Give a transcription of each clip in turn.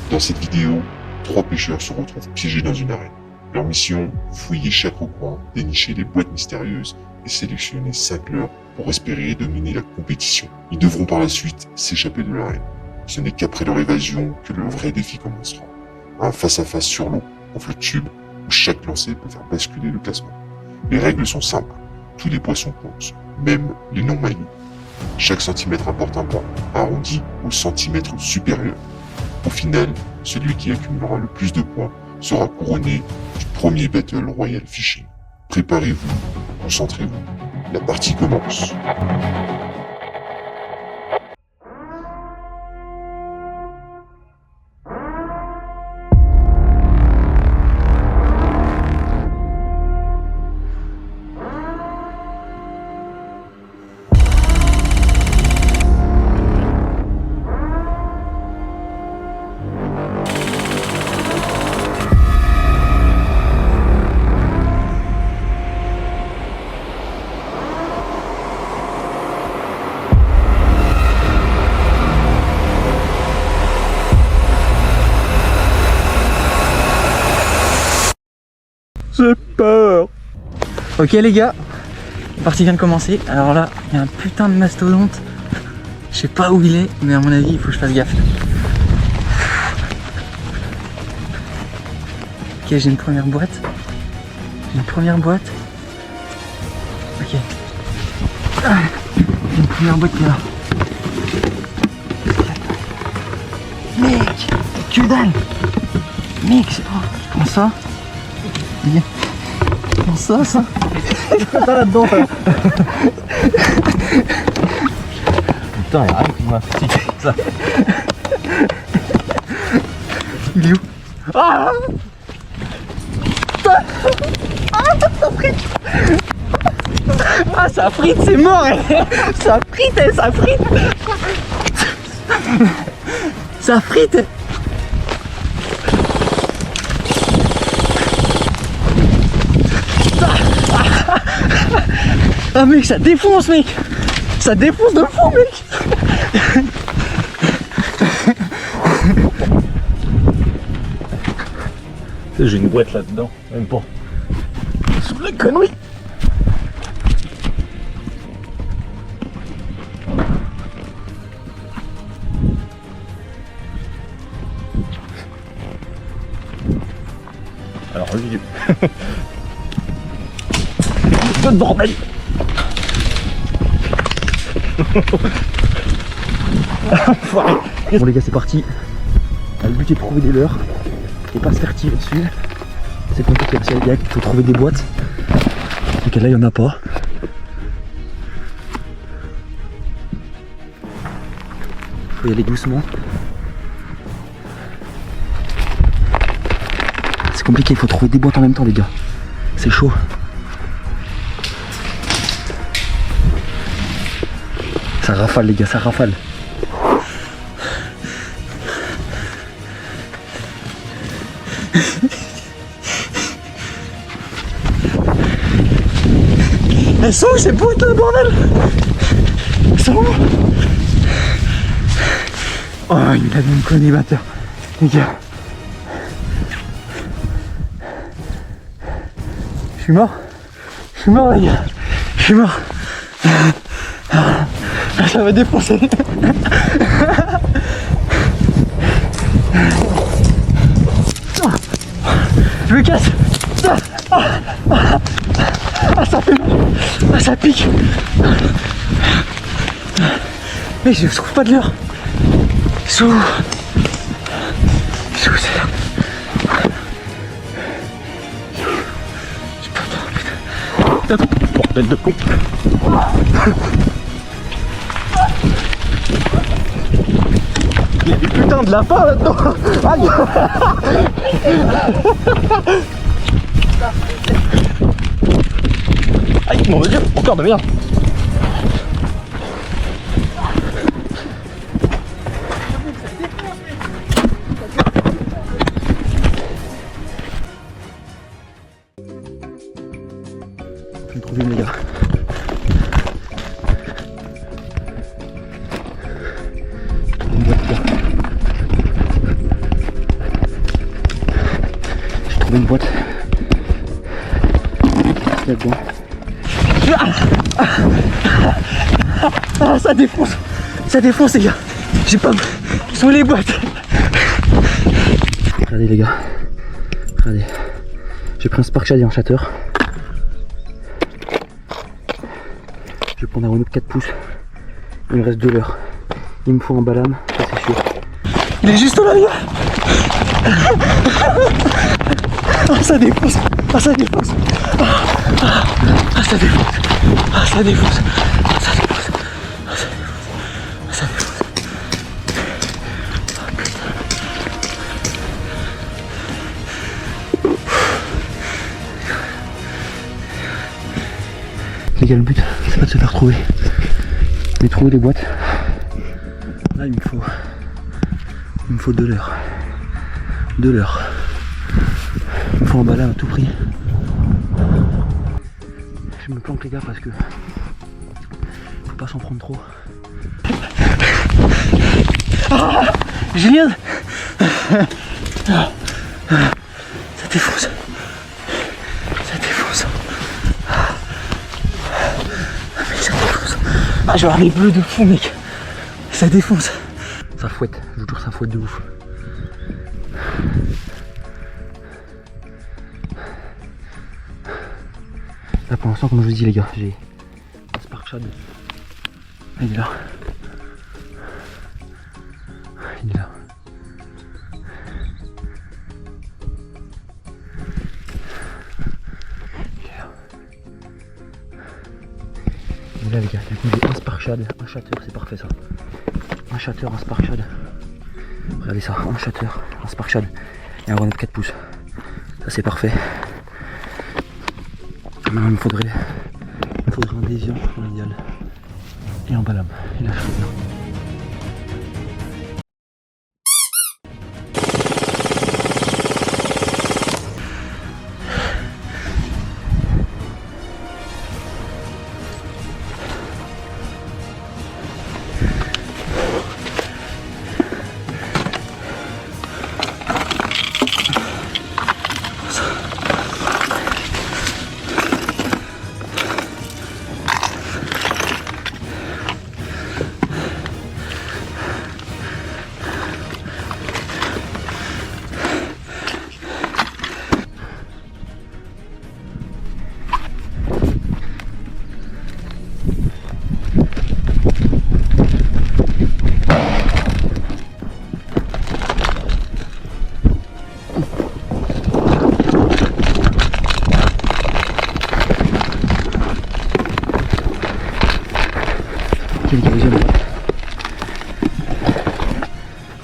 Dans cette vidéo, 3 pêcheurs se retrouvent piégés dans une arène. Leur mission, fouiller chaque recoin, dénicher les boîtes mystérieuses et sélectionner 5 leurres pour espérer dominer la compétition. Ils devront par la suite s'échapper de l'arène. Ce n'est qu'après leur évasion que le vrai défi commencera. Un face-à-face sur l'eau, en flotte tube, où chaque lancer peut faire basculer le classement. Les règles sont simples. Tous les poissons comptent, même les non-maillés. Chaque centimètre apporte un point, arrondi au centimètre supérieur. Au final, celui qui accumulera le plus de points sera couronné du premier Battle Royale Fishing. Préparez-vous, concentrez-vous, la partie commence. J'ai peur. Ok les gars, la partie vient de commencer. Alors là, il y a un putain de mastodonte. Je sais pas où il est, mais à mon avis, il faut que je fasse gaffe. Ok, j'ai une première boîte. Ok. Ah, j'ai une première boîte qui est là. Mec, que dalle. Mec, comment ça? Comment ça pas là-dedans ça. Putain, y'a rien qui m'a fatigué ça. Il est où? Ah, ça frite. Ah, ça frite, c'est mort. Ça frite, ça frite. Ça frite. Ah mec, ça défonce mec. Ça défonce de fou mec. J'ai une boîte là-dedans, même pas. Sous la connerie. Alors lui. De bordel. Bon les gars, c'est parti. Le but est de trouver des leurres et pas se faire tirer dessus. C'est compliqué parce qu'il faut trouver des boîtes. Donc là il n'y en a pas. Faut y aller doucement. C'est compliqué, il faut trouver des boîtes en même temps les gars. C'est chaud. Ça rafale les gars, ça rafale. Elles sont où ces boîtes là, bordel? Elles sont où? Oh, il a même collimateur, les gars. Je suis mort les gars. Je suis mort. Ça va défoncer. Je me casse. Ah, ça fait mal. Ah, ça pique. Mais je trouve pas de l'heure. Sous. C'est là. J'ai pas de putain. Bordel de con. Il y a des putains de lapins là-dedans. Aïe. Aïe, mon dieu, encore de merde. Je vais trouver les gars. Une boîte là. trouvé une boîte. Là-dedans. Ça défonce. Ça défonce les gars. J'ai pas... Où sont les boîtes? Regardez les gars. Regardez. J'ai pris un Spark Shad et un Shatter. Je vais prendre un Renault 4 pouces. Il me reste 2 leurres. Il me faut un Balam, ça c'est sûr. Il est juste là les gars. Ah ça défonce. Ah ça défonce. Ah ça défonce. Ah ça défonce. Ah ça défonce. Ah ça défonce. Ah ça défonce. Les gars, le but c'est pas de se faire trouver, mais trouver les boîtes. Là il me faut 2 leurres. 2 leurres. Il me faut un Balam à tout prix. Je me planque les gars parce que faut pas s'en prendre trop. Ah, Julien, ça défonce. Ça défonce. Mec, ça défonce. Ah, je vais avoir les bleus de fond mec. Ça défonce. Ça fouette, je vous jure ça fouette de ouf. Là pour l'instant comme je vous dis les gars, j'ai un Spark Shad. Il est là. Il est là. Il est là. Il est là les gars, du coup j'ai un Spark Shad, un Shatter, c'est parfait ça. Un Shatter, un Spark Shad. Regardez ça, un Shatter, un Spark Shad et un Renault 4 pouces. Ça c'est parfait. Maintenant il me faudrait un déviant dans l'idéal. Et un Balam. Et là je suis bien.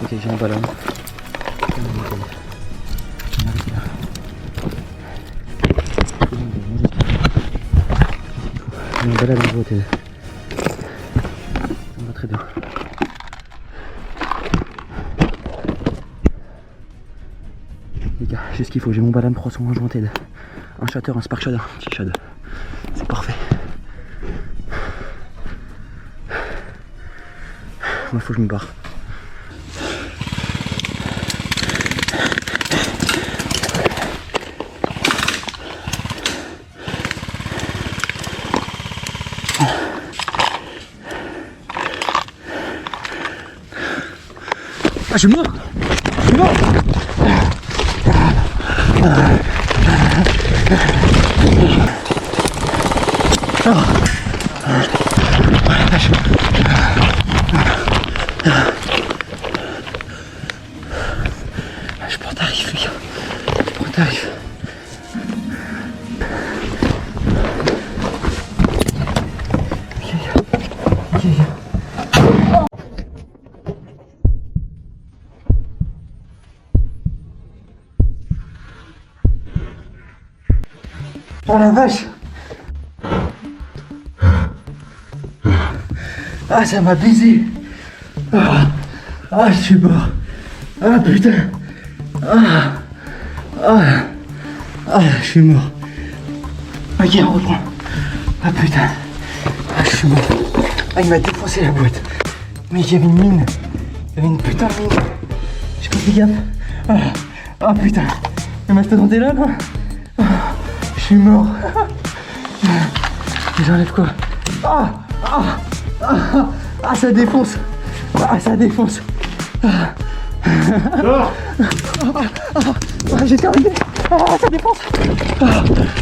Ok, j'ai un Balam. J'ai un Balam de beauté. Ça me va très bien. Les gars, j'ai ce qu'il faut. J'ai mon Balam 301 jointed. Un Shatter, un Spark Shad, un petit Shad. C'est parfait. Moi, il faut que je me barre. Ah, je suis mort! Je suis mort! Je prends tarif, les gars. Je prends tarif. Oh la vache! Ah, ça m'a baisé! Ah, je suis mort! Ah putain! Je suis mort! Ok, on reprend! Ah putain! Ah, je suis mort! Ah, il m'a défoncé la boîte! Mais il y avait une mine! Il y avait une putain de mine! J'ai pas fait gaffe! Ah putain! Le mastodonte est là, non? Je suis mort. J'enlève quoi? Ça défonce. Ça défonce. J'ai terminé. Ça défonce.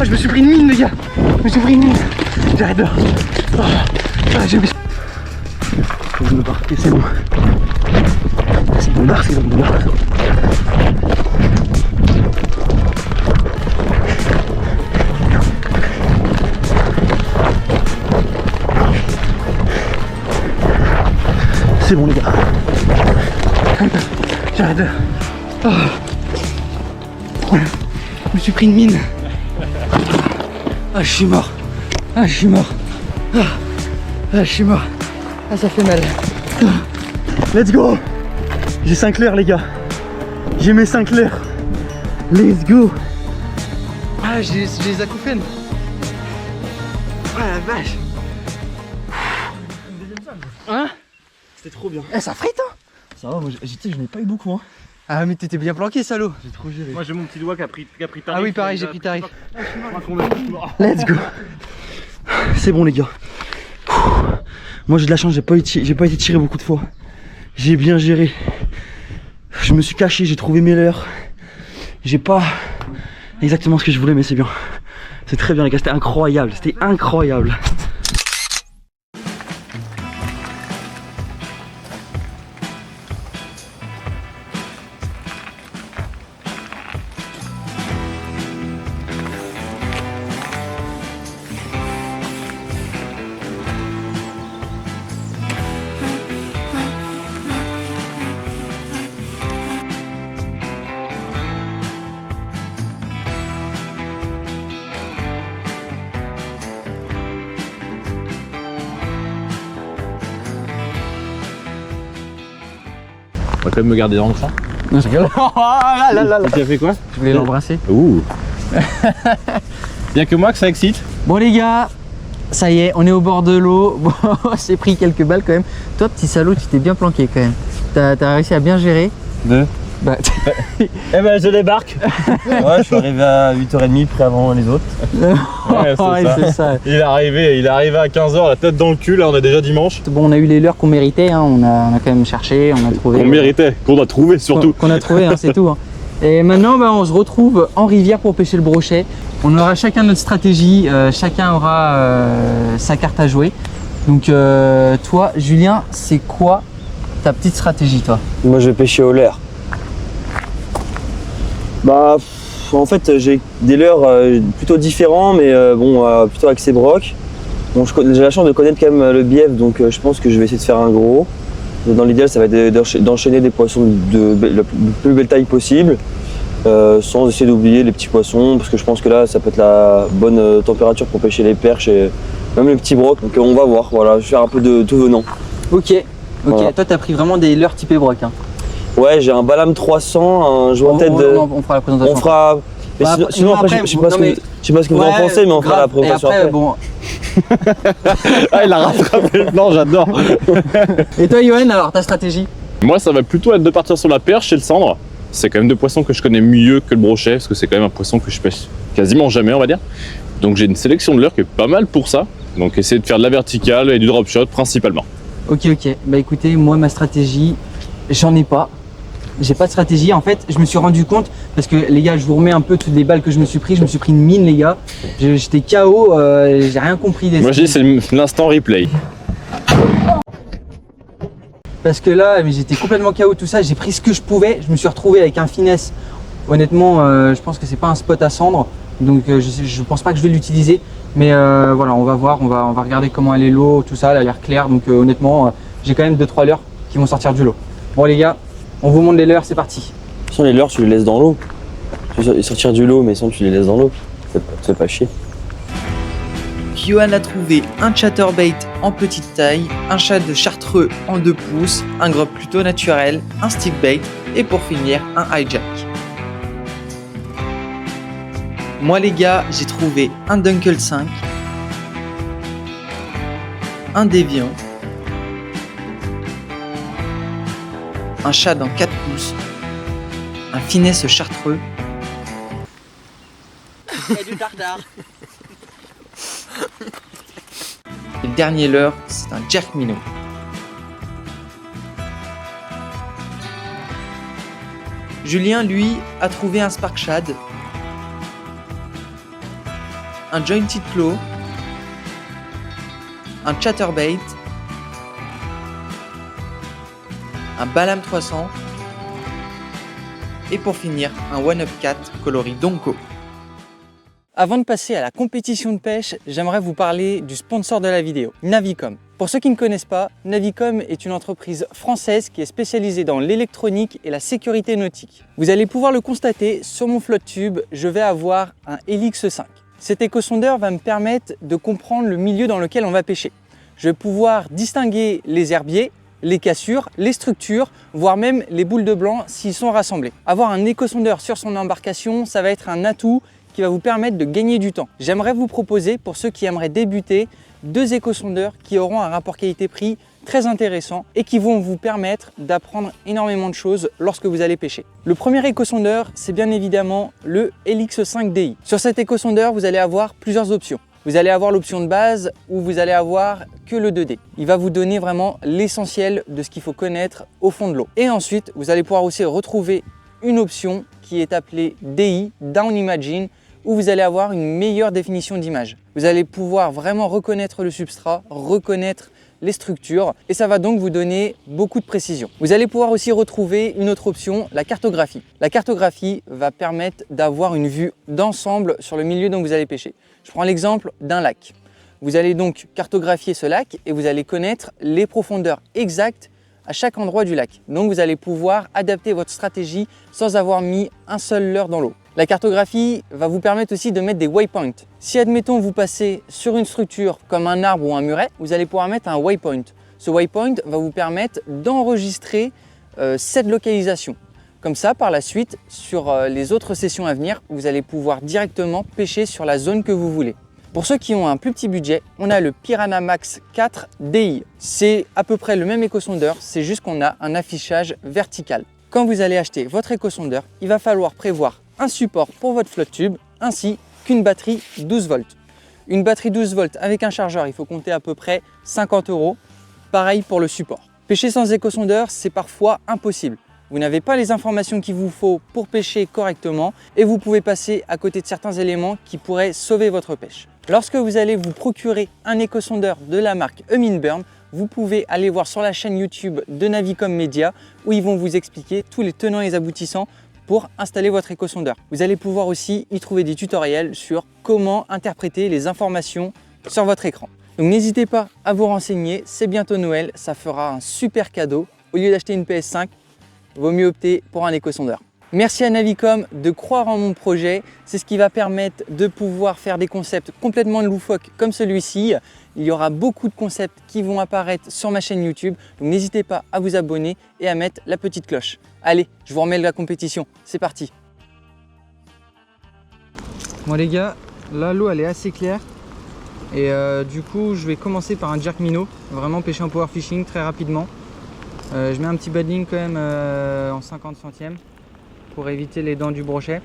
Je me suis pris une mine, les gars. Je me suis pris une mine. J'arrête là. Faut que je me barre. Ok, c'est bon. C'est bon, c'est bon. C'est bon les gars. J'arrête là. Je me suis pris une mine. Je suis mort. Je suis mort. Ça fait mal. Let's go. J'ai 5 leurres les gars. J'ai mes 5 leurres. Let's go. J'ai les acouphènes. La vache. Hein? C'était trop bien. Ça frite hein. Ça va, moi je n'ai pas eu beaucoup hein. Ah mais t'étais bien planqué salaud. J'ai trop géré. Moi j'ai mon petit doigt qui a pris tarif. Ah oui pareil, j'ai pris tarif. Let's go. C'est bon les gars. Moi j'ai de la chance, j'ai pas été tiré beaucoup de fois. J'ai bien géré. Je me suis caché, j'ai trouvé mes leurres. J'ai pas exactement ce que je voulais mais c'est bien. C'est très bien les gars, c'était incroyable, c'était incroyable. On va quand même me garder dans le sang. Non, je rigole. Tu as fait quoi? Je voulais l'embrasser. Ouh. Y'a que moi que ça excite. Bon les gars, ça y est, on est au bord de l'eau. Bon, on s'est pris quelques balles quand même. Toi petit salaud, tu t'es bien planqué quand même. T'as réussi à bien gérer. Bah, eh ben je débarque. Ouais, je suis arrivé à 8h30 près avant les autres. Ouais, c'est ça. Il est arrivé à 15h, la tête dans le cul, là on est déjà dimanche. Bon, on a eu les leurres qu'on méritait, hein. On a quand même cherché, on a trouvé. Qu'on méritait, qu'on a trouvé surtout. Qu'on a trouvé, hein, c'est tout. Hein. Et maintenant, bah, on se retrouve en rivière pour pêcher le brochet. On aura chacun notre stratégie, chacun aura sa carte à jouer. Donc toi, Julien, c'est quoi ta petite stratégie, toi? Moi je vais pêcher au leurre. Bah en fait j'ai des leurres plutôt différents mais plutôt axés broc. Bon, j'ai la chance de connaître quand même le bief donc je pense que je vais essayer de faire un gros. Dans l'idéal ça va être d'enchaîner des poissons de la plus belle taille possible sans essayer d'oublier les petits poissons parce que je pense que là ça peut être la bonne température pour pêcher les perches et même les petits brocs. Donc on va voir, voilà, je vais faire un peu de tout venant. Ok, voilà. Toi t'as pris vraiment des leurres typés broc hein. Ouais, j'ai un Balam 300, un joint tête de... On fera la présentation. On fera... Mais bah, sinon après, je sais pas ce que vous en pensez, mais on fera la présentation après. Bon... Ah, il a rattrapé. Non, j'adore. Et toi, Yoann, alors ta stratégie? Moi, ça va plutôt être de partir sur la perche et le cendre. C'est quand même deux poissons que je connais mieux que le brochet, parce que c'est quand même un poisson que je pêche quasiment jamais, on va dire. Donc j'ai une sélection de leurres qui est pas mal pour ça. Donc essayer de faire de la verticale et du drop shot principalement. Ok. Bah écoutez, moi ma stratégie, j'en ai pas. J'ai pas de stratégie. En fait, je me suis rendu compte, parce que les gars, je vous remets un peu toutes les balles que je me suis pris. Je me suis pris une mine, les gars. J'étais KO, j'ai rien compris des. Moi je dis c'est l'instant replay. Parce que là, j'étais complètement KO tout ça. J'ai pris ce que je pouvais. Je me suis retrouvé avec un finesse. Honnêtement, je pense que c'est pas un spot à cendre. Donc je pense pas que je vais l'utiliser. Mais voilà, on va voir. On va regarder comment elle est l'eau, tout ça. Elle a l'air claire. Donc honnêtement, j'ai quand même 2-3 leurres qui vont sortir du lot. Bon les gars, on vous montre les leurres, c'est parti. De toute façon, les leurres, tu les laisses dans l'eau. Tu veux sortir du lot, mais sinon, tu les laisses dans l'eau. Ça fait pas chier. Yoann a trouvé un chatterbait en petite taille, un chat de chartreux en 2 pouces, un grub plutôt naturel, un stickbait et pour finir, un hijack. Moi les gars, j'ai trouvé un Dunkel 5, un Déviant, un chat dans 4 pouces, un finesse chartreux Et du tartare. Et le dernier leurre, c'est un jerk minnow. Julien, lui, a trouvé un spark shad, un jointed claw, un chatterbait, un Balam 300 et pour finir un One Up Cat coloris Donko. Avant de passer à la compétition de pêche, j'aimerais vous parler du sponsor de la vidéo, Navicom. Pour ceux qui ne connaissent pas, Navicom est une entreprise française qui est spécialisée dans l'électronique et la sécurité nautique. Vous allez pouvoir le constater, sur mon flotte tube, je vais avoir un Helix 5. Cet éco-sondeur va me permettre de comprendre le milieu dans lequel on va pêcher. Je vais pouvoir distinguer les herbiers, les cassures, les structures, voire même les boules de blanc s'ils sont rassemblés. Avoir un éco-sondeur sur son embarcation, ça va être un atout qui va vous permettre de gagner du temps. J'aimerais vous proposer, pour ceux qui aimeraient débuter, 2 éco-sondeurs qui auront un rapport qualité-prix très intéressant et qui vont vous permettre d'apprendre énormément de choses lorsque vous allez pêcher. Le premier éco-sondeur, c'est bien évidemment le Helix 5 DI. Sur cet éco-sondeur, vous allez avoir plusieurs options. Vous allez avoir l'option de base où vous allez avoir que le 2D. Il va vous donner vraiment l'essentiel de ce qu'il faut connaître au fond de l'eau. Et ensuite, vous allez pouvoir aussi retrouver une option qui est appelée DI, Down Imaging, où vous allez avoir une meilleure définition d'image. Vous allez pouvoir vraiment reconnaître le substrat, reconnaître les structures et ça va donc vous donner beaucoup de précision. Vous allez pouvoir aussi retrouver une autre option, la cartographie. La cartographie va permettre d'avoir une vue d'ensemble sur le milieu dont vous allez pêcher. Je prends l'exemple d'un lac. Vous allez donc cartographier ce lac et vous allez connaître les profondeurs exactes à chaque endroit du lac. Donc vous allez pouvoir adapter votre stratégie sans avoir mis un seul leurre dans l'eau. La cartographie va vous permettre aussi de mettre des waypoints. Si admettons vous passez sur une structure comme un arbre ou un muret, vous allez pouvoir mettre un waypoint. Ce waypoint va vous permettre d'enregistrer cette localisation. Comme ça, par la suite, sur les autres sessions à venir, vous allez pouvoir directement pêcher sur la zone que vous voulez. Pour ceux qui ont un plus petit budget, on a le Piranha Max 4 DI. C'est à peu près le même éco-sondeur, c'est juste qu'on a un affichage vertical. Quand vous allez acheter votre éco-sondeur, il va falloir prévoir un support pour votre flotte tube ainsi qu'une batterie 12 volts. Une batterie 12 volts avec un chargeur, il faut compter à peu près 50 €. Pareil pour le support. Pêcher sans éco-sondeur, c'est parfois impossible. Vous n'avez pas les informations qu'il vous faut pour pêcher correctement et vous pouvez passer à côté de certains éléments qui pourraient sauver votre pêche. Lorsque vous allez vous procurer un éco-sondeur de la marque Huminburn, vous pouvez aller voir sur la chaîne YouTube de Navicom Media où ils vont vous expliquer tous les tenants et les aboutissants pour installer votre éco-sondeur. Vous allez pouvoir aussi y trouver des tutoriels sur comment interpréter les informations sur votre écran. Donc n'hésitez pas à vous renseigner, c'est bientôt Noël, ça fera un super cadeau. Au lieu d'acheter une PS5, vaut mieux opter pour un éco-sondeur. Merci à Navicom de croire en mon projet, c'est ce qui va permettre de pouvoir faire des concepts complètement loufoques comme celui-ci. Il y aura beaucoup de concepts qui vont apparaître sur ma chaîne YouTube, donc n'hésitez pas à vous abonner et à mettre la petite cloche. Allez, je vous remets la compétition, c'est parti. Bon les gars, là l'eau elle est assez claire et du coup je vais commencer par un jerk minnow, vraiment pêcher en power fishing très rapidement. Je mets un petit badding quand même en 50 centièmes pour éviter les dents du brochet.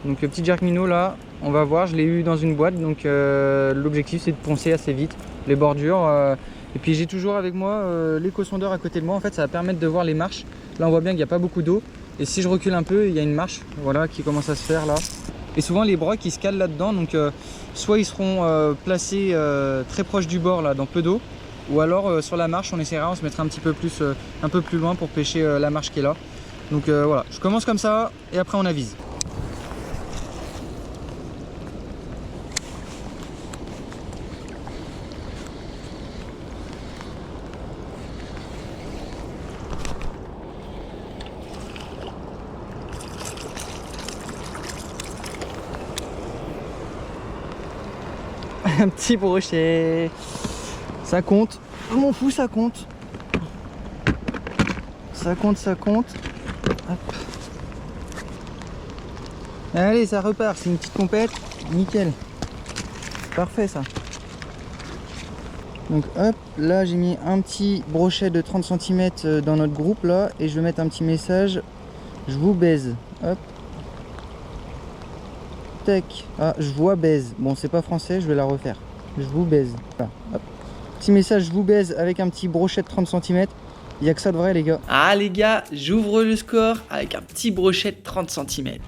Donc le petit jerk minnow là, on va voir, je l'ai eu dans une boîte, donc l'objectif c'est de poncer assez vite les bordures. Et puis j'ai toujours avec moi l'éco-sondeur à côté de moi, en fait ça va permettre de voir les marches. Là on voit bien qu'il n'y a pas beaucoup d'eau et si je recule un peu, il y a une marche voilà, qui commence à se faire là. Et souvent les brocs ils se calent là-dedans, donc soit ils seront placés très proche du bord là dans peu d'eau, ou alors sur la marche on essaiera, on se mettra un petit peu plus, un peu plus loin pour pêcher la marche qui est là. Donc voilà, je commence comme ça et après on avise. Un petit brochet, ça compte, je m'en fous, ça compte. Ça compte, ça compte. Hop. Allez, ça repart, c'est une petite compète, nickel. Parfait ça. Donc hop, là j'ai mis un petit brochet de 30 cm dans notre groupe là et je vais mettre un petit message, je vous baise. Hop. tac. Ah, je vois baise. Bon, c'est pas français, je vais la refaire. Je vous baise. Voilà, hop. Petit message, je vous baise avec un petit brochet de 30 cm. Il n'y a que ça de vrai, les gars. Ah les gars, j'ouvre le score avec un petit brochet de 30 cm.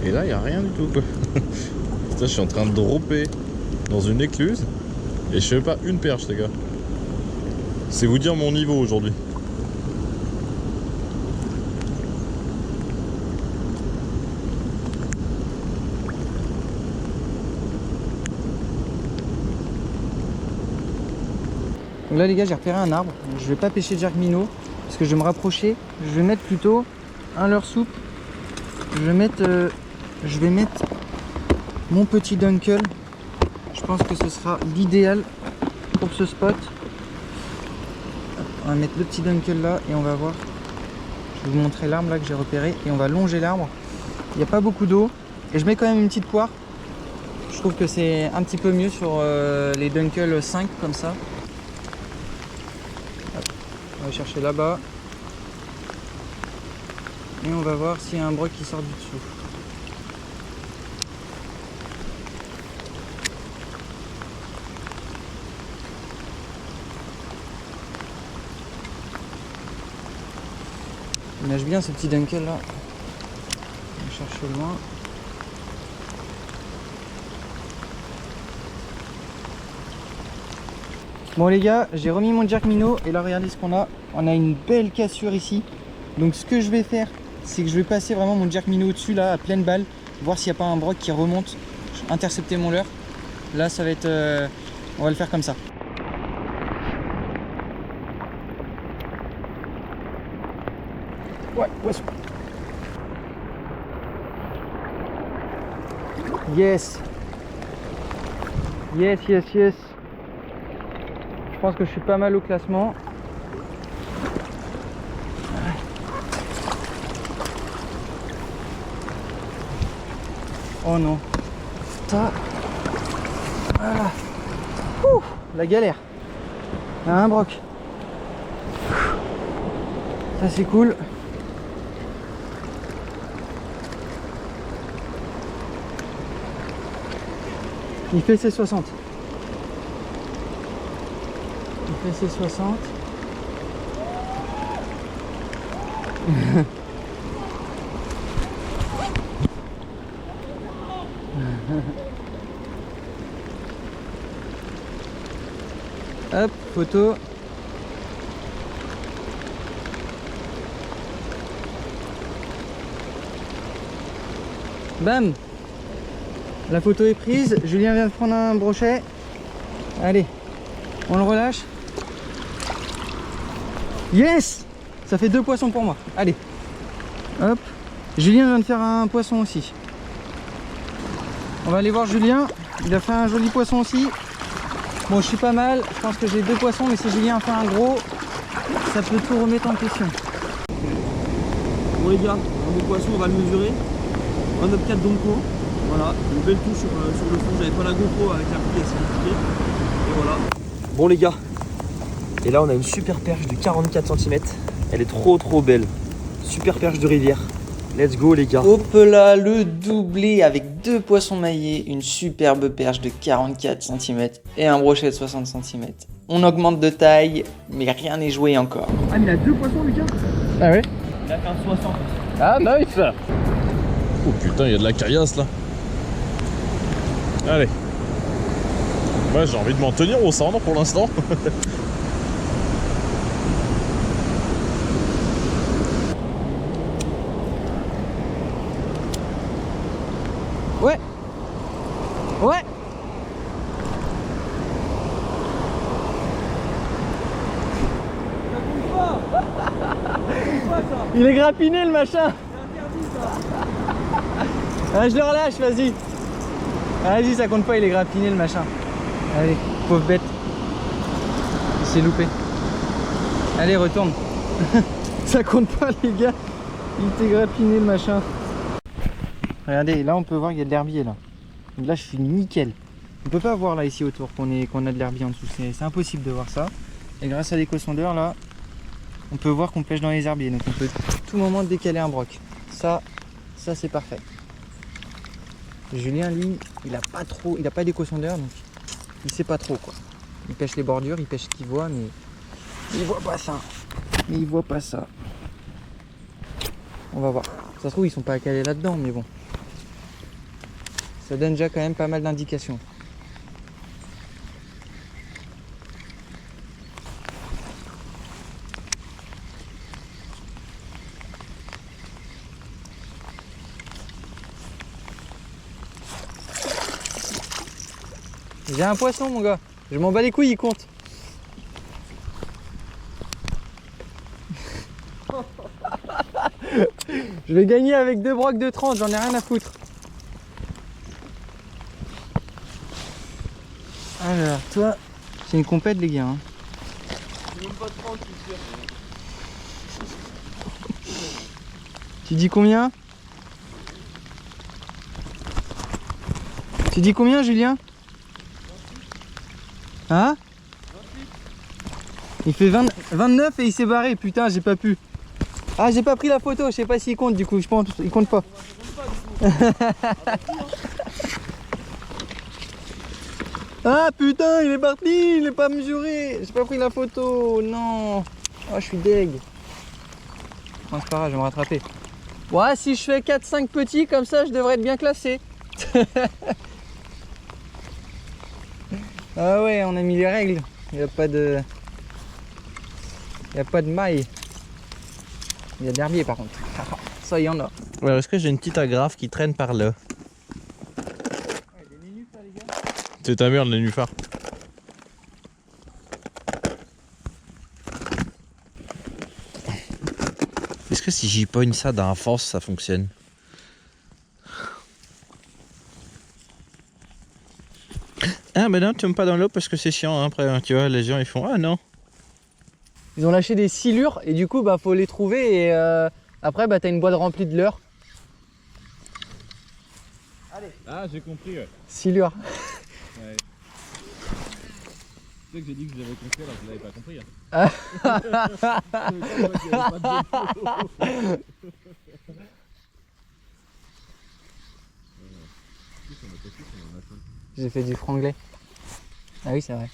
Et là, il n'y a rien du tout, quoi. Putain, je suis en train de dropper dans une écluse et je fais pas une perche, les gars. C'est vous dire mon niveau aujourd'hui. Donc là, les gars, j'ai repéré un arbre. Je vais pas pêcher Jerk Minnow parce que je vais me rapprocher. Je vais mettre plutôt un leurre souple. Je vais mettre mon petit dunkel. Je pense que ce sera l'idéal pour ce spot. On va mettre le petit dunkel là et on va voir. Je vais vous montrer l'arbre là que j'ai repéré et on va longer l'arbre. Il n'y a pas beaucoup d'eau et je mets quand même une petite poire. Je trouve que c'est un petit peu mieux sur les dunkel 5 comme ça. Hop. On va chercher là-bas. Et on va voir s'il y a un broc qui sort du dessous. Il nage bien ce petit dunkel là. On cherche loin. Bon les gars, j'ai remis mon Jerk Minnow et là regardez ce qu'on a. On a une belle cassure ici. Donc ce que je vais faire, c'est que je vais passer vraiment mon Jerk Minnow au-dessus là à pleine balle, voir s'il n'y a pas un broc qui remonte, intercepter mon leurre. Là ça va être, on va le faire comme ça. Ouais, poisson. Yes. Yes, yes, yes. Je pense que je suis pas mal au classement. Oh non. Putain. Voilà. Ouh, la galère. Un broc. Ça c'est cool. Il fait ses 60. Il fait ses 60. Hop, photo. Bam! La photo est prise. Julien vient de prendre un brochet. Allez, on le relâche. Yes! Ça fait 2 poissons pour moi. Allez. Hop. Julien vient de faire un poisson aussi. On va aller voir Julien. Il a fait un joli poisson aussi. Bon, je suis pas mal. Je pense que j'ai 2 poissons, mais si Julien a fait un gros, ça peut tout remettre en question. Bon les gars, un beau poisson, on va le mesurer. 1,94 Donko. Voilà, une belle touche sur le fond. J'avais pas la GoPro avec l'application. Et voilà. Bon les gars. Et là on a une super perche de 44 cm. Elle est trop belle. Super perche de rivière. Let's go les gars. Hop là, le doublé avec 2 poissons maillés, une superbe perche de 44 cm et un brochet de 60 cm. On augmente de taille, mais rien n'est joué encore. Ah mais il a 2 poissons Lucas. Ah ouais? Il a fait un 60. Ah nice! Oh putain, il y a de la caillasse là. Allez. Moi j'ai envie de m'en tenir au cendre pour l'instant. Ouais. Ouais. Il est grappiné le machin. Ah, je le relâche, vas-y. Ah, vas-y, ça compte pas, il est grappiné le machin. Allez, pauvre bête. Il s'est loupé. Allez, retourne. Ça compte pas, les gars. Il était grappiné le machin. Regardez, là on peut voir qu'il y a de l'herbier là. Donc là je suis nickel. On peut pas voir là ici autour qu'on a de l'herbier en dessous. C'est impossible de voir ça. Et grâce à l'éco-sondeur là, on peut voir qu'on pêche dans les herbiers. Donc on peut à tout moment décaler un broc. Ça c'est parfait. Julien lui, il a pas d'éco-sondeur donc il sait pas trop quoi. Il pêche les bordures, il pêche ce qu'il voit mais il voit pas ça. Mais il voit pas ça. On va voir. Ça se trouve ils sont pas calés là-dedans mais bon. Ça donne déjà quand même pas mal d'indications. J'ai un poisson mon gars. Je m'en bats les couilles, il compte. Je vais gagner avec 2 brocs de 30, j'en ai rien à foutre. Alors, toi, c'est une compète, les gars. Hein. Même pas 30, tu dis combien? Tu dis combien, Julien? Hein? Il fait 29 et il s'est barré. Putain, j'ai pas pu. Ah, j'ai pas pris la photo. Je sais pas s'il compte, du coup. Je pense il compte pas. Ah putain, il est parti, il est pas mesuré. J'ai pas pris la photo, non. Oh, je suis deg. Non, c'est pas grave, je vais me rattraper. Ouais, si je fais 4-5 petits comme ça, je devrais être bien classé. Ah ouais, on a mis les règles. Il n'y a pas de... Il n'y a pas de maille. Il y a d'herbier par contre. Ça, il y en a. Alors, est-ce que j'ai une petite agrafe qui traîne par là? C'est ta merde, les nénuphars. Est-ce que si j'y pogne ça dans la fosse, ça fonctionne? Ah ben non, tu mets pas dans l'eau parce que c'est chiant hein, après, tu vois, les gens ils font ah non. Ils ont lâché des silures et du coup bah faut les trouver et après bah t'as une boîte remplie de leurre. Allez. Ah j'ai compris ouais. Silures. Ouais. Tu sais que j'ai dit que je l'avais compris alors que je l'avais pas compris. Hein. J'ai fait du franglais. Ah oui c'est vrai.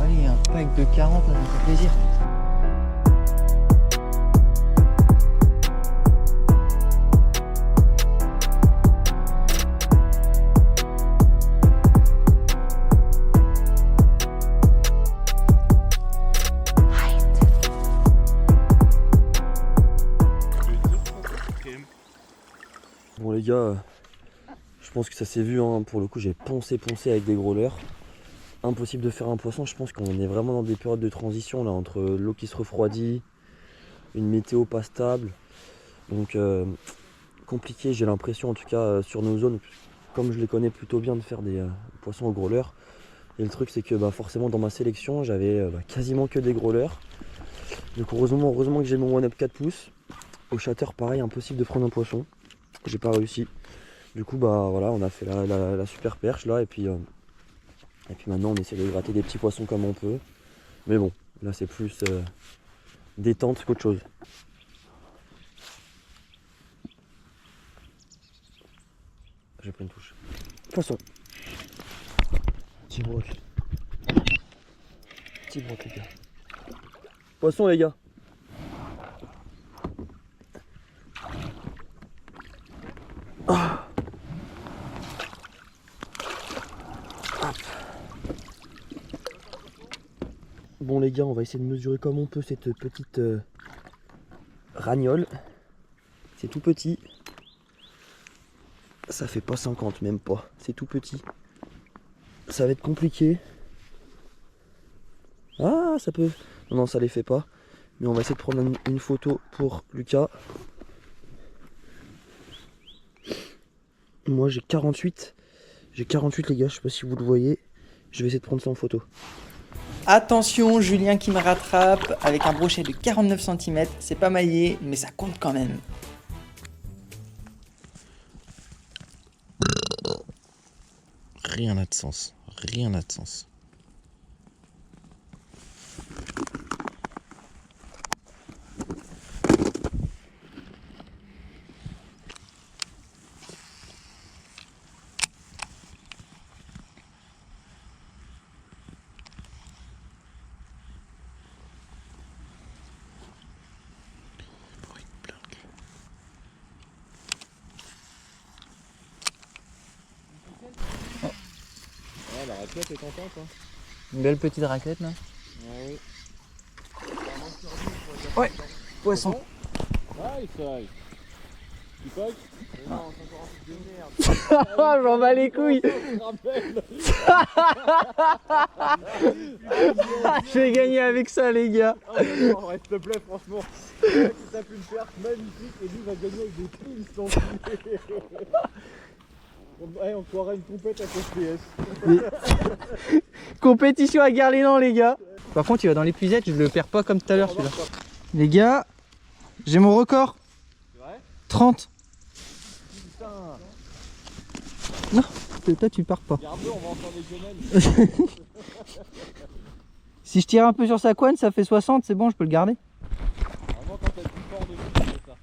Allez, un pack de 40 là, ça me fait plaisir. Bon les gars, je pense que ça s'est vu, hein. Pour le coup j'ai poncé avec des gros leurres. Impossible de faire un poisson, je pense qu'on est vraiment dans des périodes de transition là, entre l'eau qui se refroidit, une météo pas stable. Donc compliqué, j'ai l'impression en tout cas sur nos zones, comme je les connais plutôt bien, de faire des poissons aux gros leurres. Et le truc c'est que forcément dans ma sélection j'avais quasiment que des gros leurres. Donc heureusement que j'ai mon one-up 4 pouces. Au shatter pareil, impossible de prendre un poisson. J'ai pas réussi. Du coup voilà, on a fait la super perche là et puis maintenant on essaie de gratter des petits poissons comme on peut. Mais bon, là c'est plus détente qu'autre chose. J'ai pris une touche. Poisson. Petit broc. Petit broc les gars. Poisson les gars. Ah. Bon les gars, on va essayer de mesurer comme on peut cette petite ragnole. C'est tout petit. Ça fait pas 50, même pas. C'est tout petit. Ça va être compliqué. Ah, ça peut... Non, ça les fait pas. Mais on va essayer de prendre une photo pour Lucas. Moi j'ai 48. J'ai 48 les gars, je sais pas si vous le voyez. Je vais essayer de prendre ça en photo. Attention, Julien qui me rattrape avec un brochet de 49 cm. C'est pas maillé, mais ça compte quand même. Rien n'a de sens. Rien n'a de sens. La raclette est contente, hein. Une belle petite raclette là. Ouais. Ouais, poisson. Nice, nice. Tu pognes? Non, c'est encore un truc de merde. J'en bats les couilles. Je vais gagner avec ça les gars. Oh, non, ouais, s'il te plaît, franchement. Tu tapes une perche magnifique et lui va gagner avec des pins sans filet. Ouais, on croirait une compète à FPS. Compétition à Garléland les gars. Par contre il va dans l'épuisette, je le perds pas comme tout à l'heure celui-là. Les gars, j'ai mon record. C'est vrai? 30. Putain. Non, toi tu pars pas. Garde-le, on va encore des quenelles. Si je tire un peu sur sa couenne, ça fait 60, c'est bon, je peux le garder. Vraiment quand t'as le plus fort de vie, tu fais ça.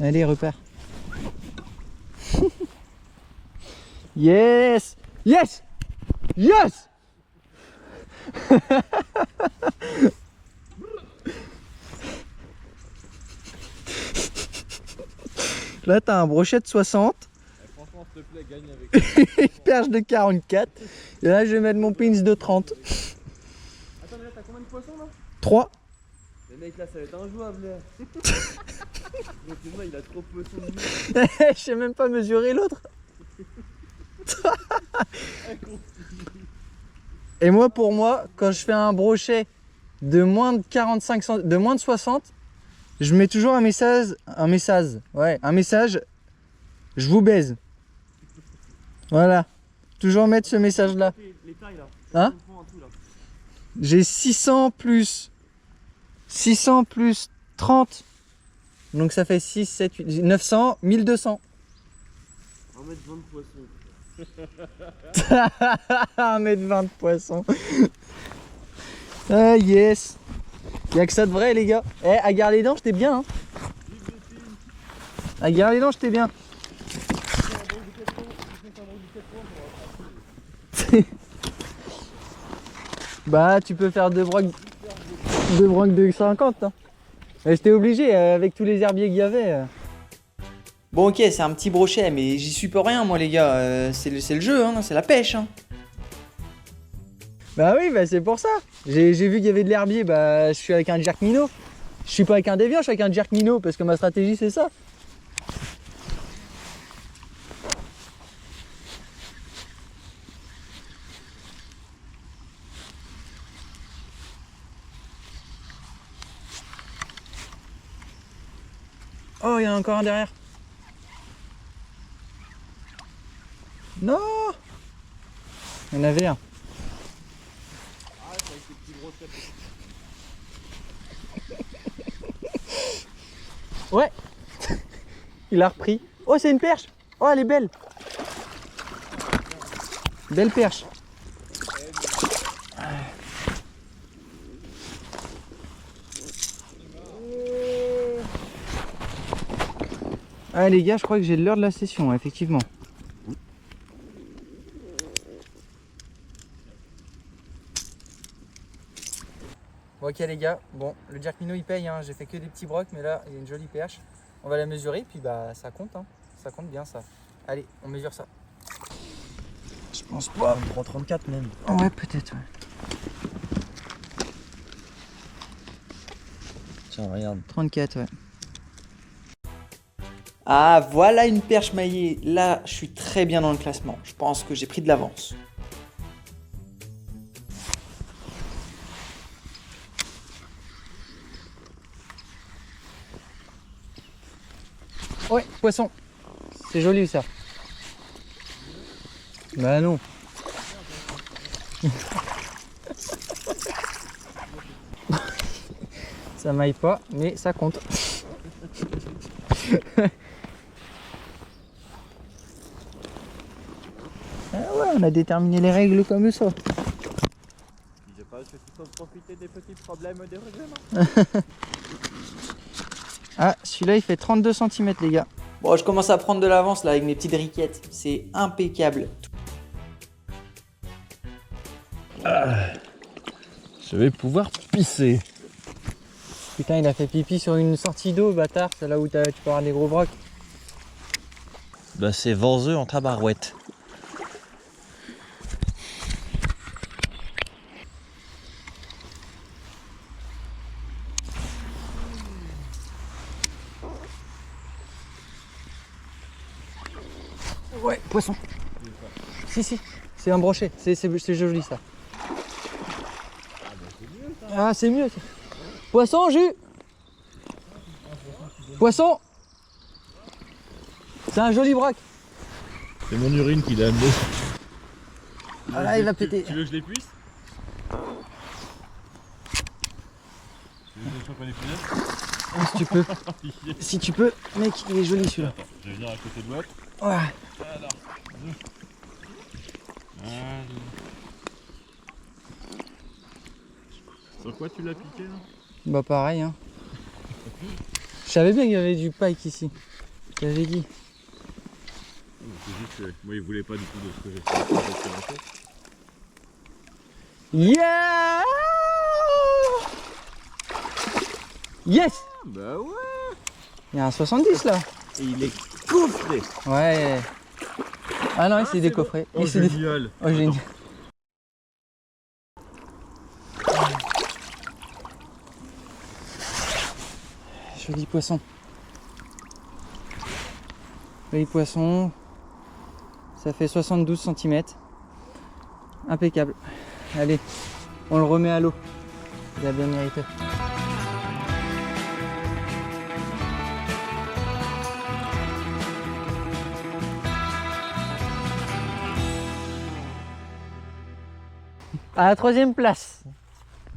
Allez, repère. Yes! Yes! Yes! Là, t'as un brochet de 60. Franchement, s'il te plaît, gagne avec Une perche de 44. Et là, je vais mettre mon pins de 30. Attends, mais là, t'as combien de poissons là? 3. Le mec là, ça va être injouable là. Donc, moi, il a trop de poissons de lui. Je sais même pas mesurer l'autre. Et moi, pour moi, quand je fais un brochet de moins de 45 cm, de moins de 60, je mets toujours un message, je vous baise. Voilà. Toujours mettre ce message là. Les tailles là. Hein? J'ai 600 plus 30. Donc ça fait 6, 7, 8, 900, 1200. 1m20 de poisson. 1m20 de poisson. Ah yes. Y'a que ça de vrai les gars. Eh, à Garléland j'étais bien hein. À Garléland j'étais bien. Bah tu peux faire deux brocs de 50 hein. J'étais obligé avec tous les herbiers qu'il y avait. Bon ok, c'est un petit brochet, mais j'y suis pour rien moi les gars, c'est le jeu, hein, c'est la pêche. Hein. Bah oui, bah c'est pour ça. J'ai vu qu'il y avait de l'herbier, bah je suis avec un jerk minnow. Je suis pas avec un déviant, je suis avec un jerk minnow parce que ma stratégie c'est ça. Oh, il y en a encore un derrière. Non! Il y en avait un. Ouais! Il a repris. Oh, c'est une perche! Oh, elle est belle! Belle perche! Ah les gars, je crois que j'ai l'heure de la session, effectivement. Bon, ok les gars, bon, le jerk minnow il paye, hein. J'ai fait que des petits brocs, mais là il y a une jolie perche. On va la mesurer, puis bah ça compte, hein. Ça compte bien ça. Allez, on mesure ça. Je pense pas. 3,34 même. Ouais, peut-être, ouais. Tiens, regarde. 34, ouais. Ah voilà une perche maillée, là je suis très bien dans le classement, je pense que j'ai pris de l'avance. Ouais, poisson. C'est joli ça. Bah non. Ça maille pas, mais ça compte. Ah ouais, on a déterminé les règles comme ça. Je pense qu'il faut profiter des petits problèmes de règlement. Ah, celui-là il fait 32 cm les gars. Bon, je commence à prendre de l'avance là avec mes petites riquettes. C'est impeccable. Je vais pouvoir pisser. Putain, il a fait pipi sur une sortie d'eau, bâtard. C'est là où tu peux avoir des gros brocs. Bah c'est Vanzeux en tabarouette. Ouais, poisson. Si, c'est un brochet. C'est joli ça. Ah, c'est mieux. Poisson, jus. Poisson. C'est un joli broc. C'est mon urine qui l'a amené. Ah là, il va péter. Tu veux que je l'épuise? Tu veux que je chope un épuisette? Si tu peux. Si tu peux. Mec, il est joli celui-là. Attends, je vais venir à côté de l'autre. Ouais. Alors, sur quoi tu l'as piqué là? Bah pareil hein. Je savais bien qu'il y avait du pike ici. J'avais dit. C'est juste que moi il voulait pas du tout de ce que j'ai fait. Yeah! Yes! Bah ouais. Il y a un 70 là. Et il est coffré. Ouais. Ah non, il s'est décoffré. Oh Il s'est dé- génial. Oh, génial. Joli poisson. Joli poisson. Ça fait 72 cm. Impeccable. Allez, on le remet à l'eau. Il a bien mérité. À la 3e place,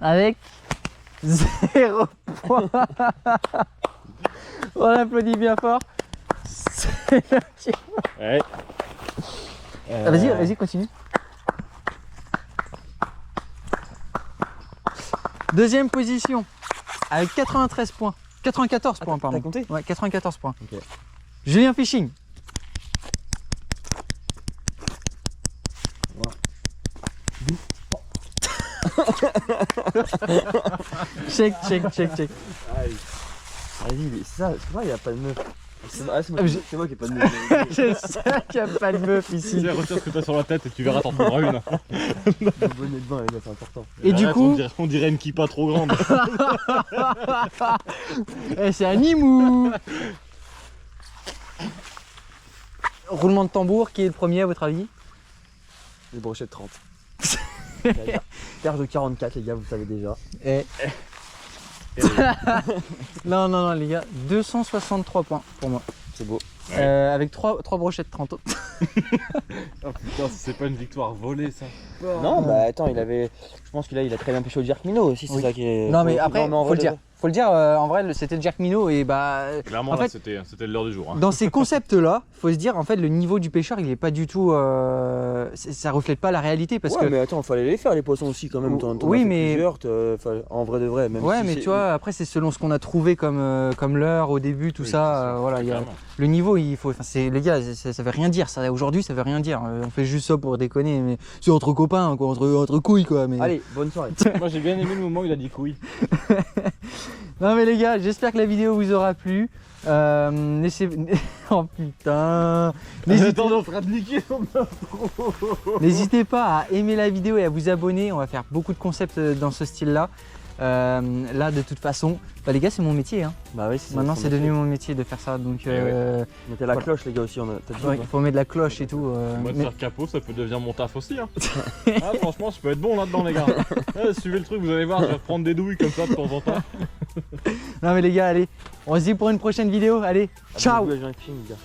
avec 0 points. On applaudit bien fort. C'est le petit- Ouais. Ah, vas-y, continue. 2e position, avec 93 points. 94 points, pardon. T'as compté? Ouais, 94 points. Ok. Julien Fishing. Check. Vas-y, c'est ça, c'est vrai, il n'y a pas de meuf. C'est moi, c'est moi qui ai pas de meuf. Je sais qu'il n'y a pas de meuf ici. Tiens, retire ce que t'as sur la tête et tu verras t'en trouveras une. Le bonnet de bain, les gars, c'est important. Et du Arrête, coup, on dirait une kippa trop grande. c'est un imou. Roulement de tambour, qui est le premier à votre avis? Les brochettes 30. Perche de 44, les gars, vous savez déjà. Et... non, les gars, 263 points pour moi. C'est beau. Avec 3 brochettes 30. Oh putain, c'est pas une victoire volée ça. Non, bah attends, je pense qu'il a très bien pêché au jerk minnow aussi, c'est Oui. ça qui est. Non mais après, en faut le vrai, dire. Faut le dire, en vrai, c'était le jerk minnow et bah. Clairement, En là, fait, c'était l'heure du jour. Hein. Dans ces concepts-là, faut se dire, en fait, le niveau du pêcheur, il est pas du tout. Ça reflète pas la réalité parce ouais, que. mais attends, fallait les faire les poissons aussi quand même. Oui, T'en as oui, fait mais- plusieurs, en vrai de vrai. Même Ouais, si mais c'est- tu vois, après, c'est selon ce qu'on a trouvé comme l'heure au début, tout Oui, ça. c'est ça, Voilà, clairement. le niveau, il faut. Enfin, les gars, ça veut rien dire. Ça, aujourd'hui, ça veut rien dire. On fait juste ça pour déconner, mais c'est entre copains, quoi, entre couilles, quoi. Mais... Allez, bonne soirée. Moi j'ai bien aimé le moment où il a dit couille. Non mais les gars, j'espère que la vidéo vous aura plu. Oh putain. Attends, on est en train de niquer son N'hésitez pas à aimer la vidéo et à vous abonner. On va faire beaucoup de concepts dans ce style-là. Là, de toute façon, bah, les gars, c'est mon métier. Hein. Bah oui, c'est ça. Maintenant, c'est devenu mon métier de faire ça. Donc, Mettez la cloche, les gars, aussi. T'as dit, ouais, quoi il faut mettre de la cloche et tout. Moi de mais- faire capot, ça peut devenir mon taf aussi. Hein. Ah, franchement, je peux être bon là-dedans, les gars. Suivez le truc, vous allez voir, je vais reprendre des douilles comme ça de temps en temps. Non mais les gars, allez, on se dit pour une prochaine vidéo. Allez, ciao. Abonnez-vous à Jean Fishing, les gars.